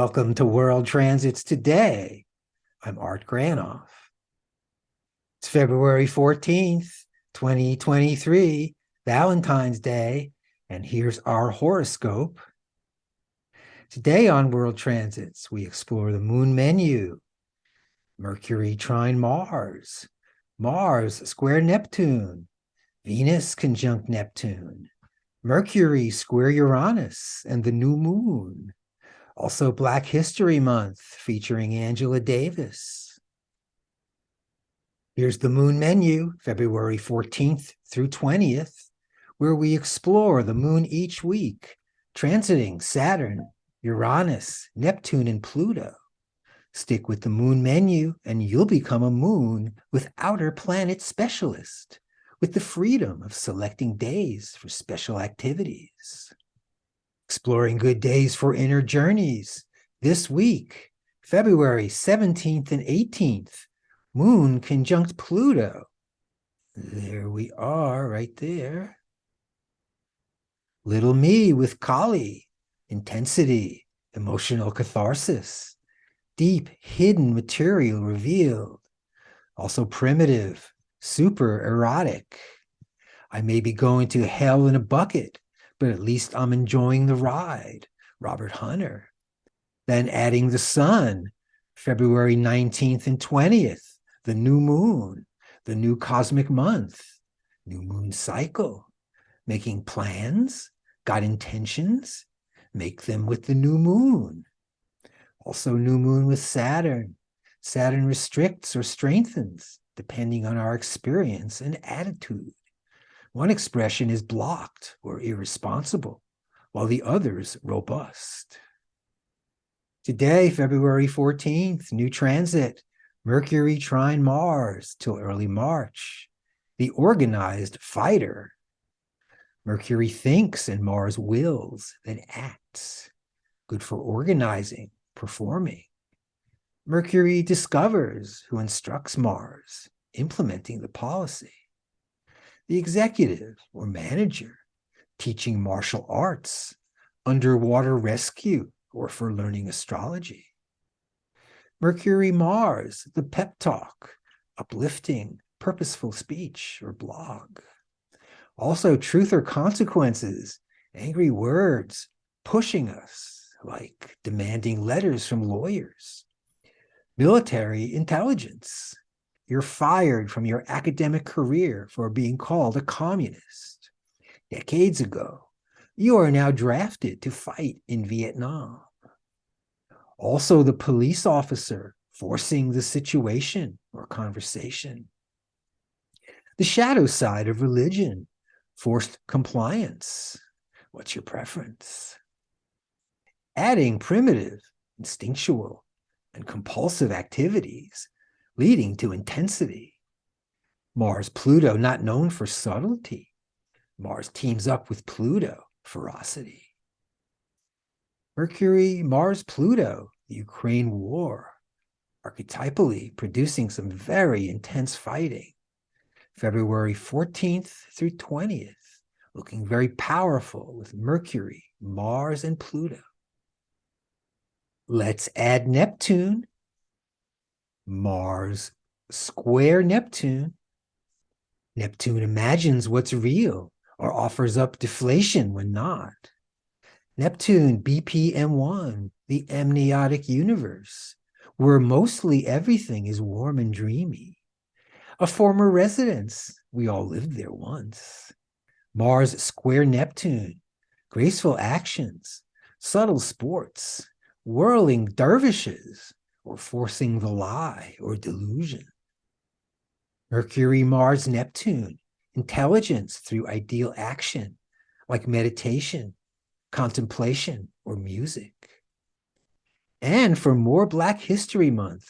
Welcome to World Transits Today. I'm Art Granoff. It's February 14th, 2023, Valentine's Day, and here's our horoscope. Today on World Transits, we explore the MoonMenu, Mercury trine Mars, Mars square Neptune, Venus conjunct Neptune, Mercury square Uranus, and the new moon. Also Black History Month featuring Angela Davis. Here's the MoonMenu, February 14th through 20th, where we explore the moon each week, transiting Saturn, Uranus, Neptune, and Pluto. Stick with the MoonMenu and you'll become a moon with outer planet specialist, with the freedom of selecting days for special activities. Exploring good days for inner journeys. This week, February 17th and 18th, Moon conjunct Pluto. There we are, right there. Little me with Kali, intensity, emotional catharsis, deep hidden material revealed. Also primitive, super erotic. I may be going to hell in a bucket, but at least I'm enjoying the ride. Robert Hunter. Then adding the sun, February 19th and 20th, the new moon, the new cosmic month, new moon cycle, making plans, got intentions, make them with the new moon. Also new moon with Saturn. Saturn restricts or strengthens, depending on our experience and attitude. One expression is blocked or irresponsible, while the other's robust. Today, February 14th, new transit, Mercury trine Mars till early March. The organized fighter. Mercury thinks and Mars wills, then acts. Good for organizing, performing. Mercury discovers, who instructs Mars, implementing the policy. The executive or manager, teaching martial arts, underwater rescue, or for learning astrology. Mercury Mars, the pep talk, uplifting, purposeful speech or blog. Also truth or consequences, angry words, pushing us, like demanding letters from lawyers. Military intelligence. You're fired from your academic career for being called a communist. Decades ago, you are now drafted to fight in Vietnam. Also, the police officer forcing the situation or conversation. The shadow side of religion, forced compliance. What's your preference? Adding primitive, instinctual, and compulsive activities leading to intensity. Mars-Pluto, not known for subtlety. Mars teams up with Pluto, ferocity. Mercury, Mars-Pluto, the Ukraine war, archetypally producing some very intense fighting. February 14th through 20th, looking very powerful with Mercury, Mars, and Pluto. Let's add Neptune. Mars square Neptune. Neptune imagines what's real or offers up deflation when not. Neptune BPM1, the amniotic universe, where mostly everything is warm and dreamy. A former residence, we all lived there once. Mars square Neptune, graceful actions, subtle sports, whirling dervishes, or forcing the lie or delusion. Mercury, Mars, Neptune, intelligence through ideal action, like meditation, contemplation, or music. And for more Black History Month,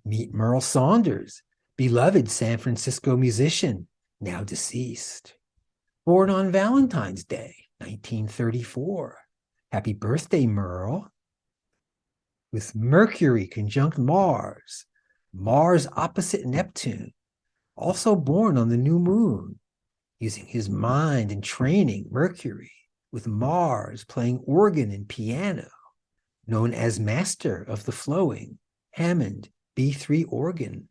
meet Merl Saunders, beloved San Francisco musician, now deceased. Born on Valentine's Day, 1934. Happy birthday, Merl. With Mercury conjunct Mars, Mars opposite Neptune, also born on the new moon, using his mind and training Mercury, with Mars playing organ and piano. known as master of the flowing Hammond B3 organ.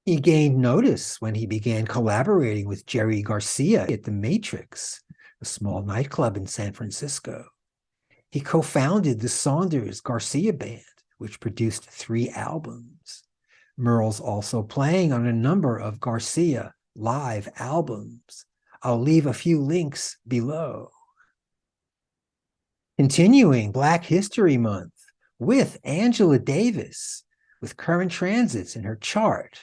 He gained notice when he began collaborating with Jerry Garcia at the Matrix, a small nightclub in San Francisco. He co-founded the Saunders Garcia Band, which produced 3 albums. Merl's also playing on a number of Garcia live albums. I'll leave a few links below. Continuing Black History Month with Angela Davis, with current transits in her chart.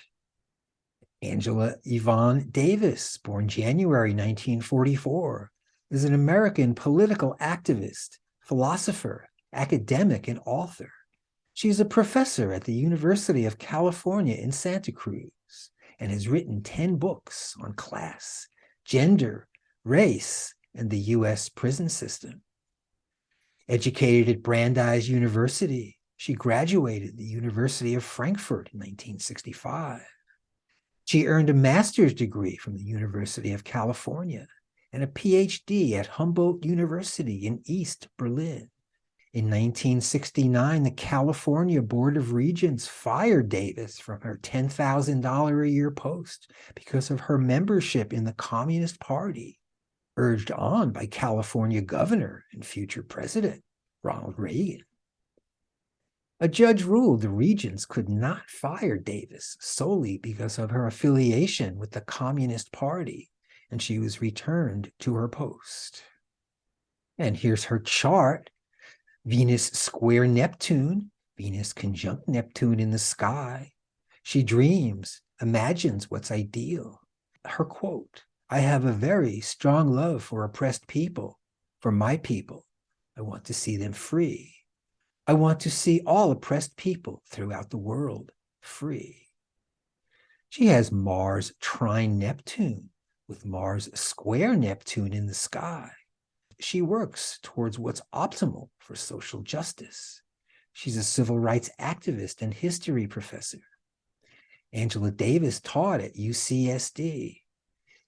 Angela Yvonne Davis, born January 1944, is an American political activist, philosopher, academic, and author. She is a professor at the University of California in Santa Cruz and has written 10 books on class, gender, race, and the U.S. prison system. Educated at Brandeis University, she graduated the University of Frankfurt in 1965. She earned a master's degree from the University of California and a PhD at Humboldt University in East Berlin. In 1969, the California Board of Regents fired Davis from her $10,000 a year post because of her membership in the Communist Party, urged on by California Governor and future President Ronald Reagan. A judge ruled the regents could not fire Davis solely because of her affiliation with the Communist Party, and she was returned to her post. And here's her chart. Venus square Neptune, Venus conjunct Neptune in the sky. She dreams, imagines what's ideal. Her quote, "I have a very strong love for oppressed people, for my people. I want to see them free. I want to see all oppressed people throughout the world free." She has Mars trine Neptune, with Mars square Neptune in the sky. She works towards what's optimal for social justice. She's a civil rights activist and history professor. Angela Davis taught at UCSD,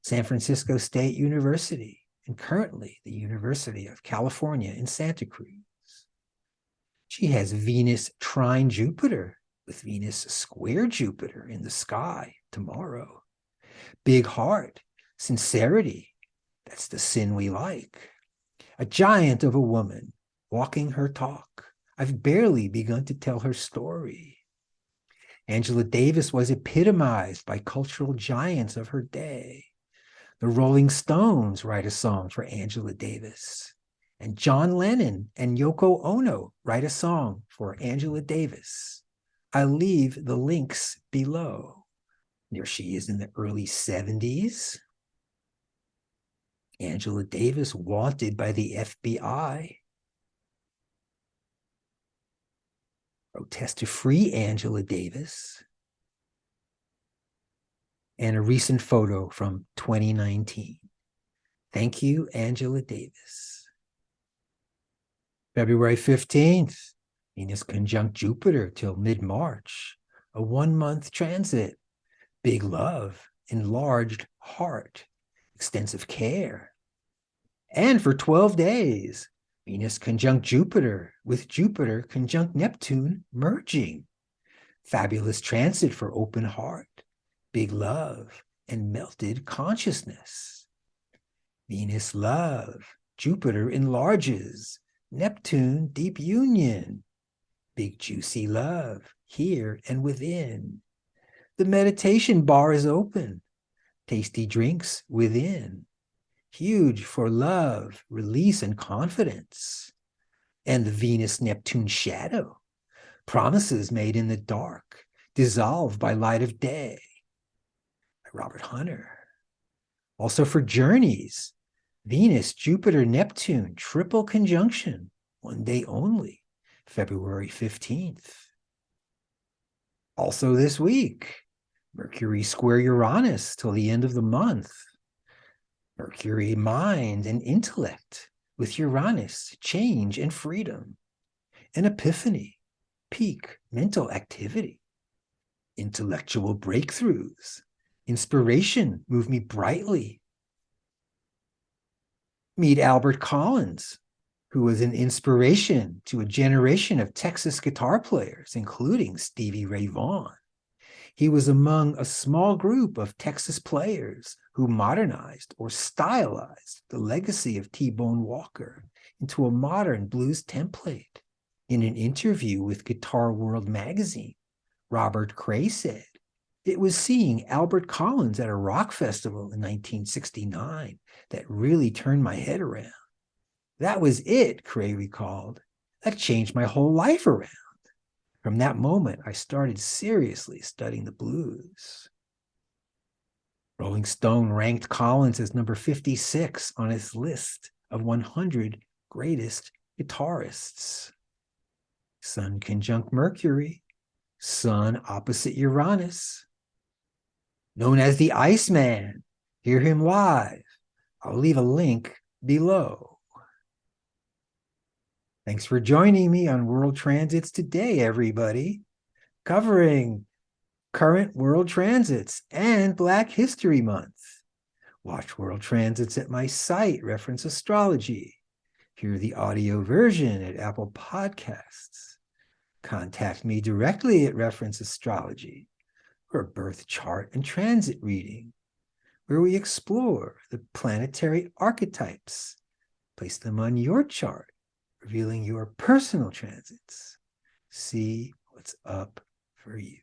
San Francisco State University, and currently the University of California in Santa Cruz. She has Venus trine Jupiter, with Venus square Jupiter in the sky tomorrow. Big heart, sincerity, that's the sin we like. A giant of a woman, walking her talk. I've barely begun to tell her story. Angela Davis was epitomized by cultural giants of her day. The Rolling Stones write a song for Angela Davis. And John Lennon and Yoko Ono write a song for Angela Davis. I'll leave the links below. There she is in the early 70s. Angela Davis wanted by the FBI. Protest to free Angela Davis. And a recent photo from 2019. Thank you, Angela Davis. February 15th, Venus conjunct Jupiter till mid-March. A 1-month transit. Big love, enlarged heart, extensive care. And for 12 days, Venus conjunct Jupiter with Jupiter conjunct Neptune merging. Fabulous transit for open heart, big love, and melted consciousness. Venus love, Jupiter enlarges, Neptune deep union. Big juicy love here and within. The meditation bar is open. Tasty drinks within. Huge for love, release, and confidence. And the Venus-Neptune shadow. Promises made in the dark, dissolved by light of day. By Robert Hunter. Also for journeys, Venus, Jupiter, Neptune, triple conjunction, 1 day only, February 15th. Also this week, Mercury square Uranus till the end of the month. Mercury mind and intellect with Uranus, change and freedom. An epiphany, peak mental activity. Intellectual breakthroughs, inspiration move me brightly. Meet Albert Collins, who was an inspiration to a generation of Texas guitar players, including Stevie Ray Vaughan. He was among a small group of Texas players who modernized or stylized the legacy of T-Bone Walker into a modern blues template. In an interview with Guitar World magazine, Robert Cray said, "It was seeing Albert Collins at a rock festival in 1969 that really turned my head around. That was it," Cray recalled. "That changed my whole life around. From that moment, I started seriously studying the blues." Rolling Stone ranked Collins as number 56 on its list of 100 greatest guitarists. Sun conjunct Mercury, Sun opposite Uranus. Known as the Iceman, hear him live. I'll leave a link below. Thanks for joining me on World Transits today, everybody, covering current world transits and Black History Month. Watch World Transits at my site, Reference Astrology. Hear the audio version at Apple Podcasts. Contact me directly at Reference Astrology for a birth chart and transit reading, where we explore the planetary archetypes, place them on your chart, revealing your personal transits. See what's up for you.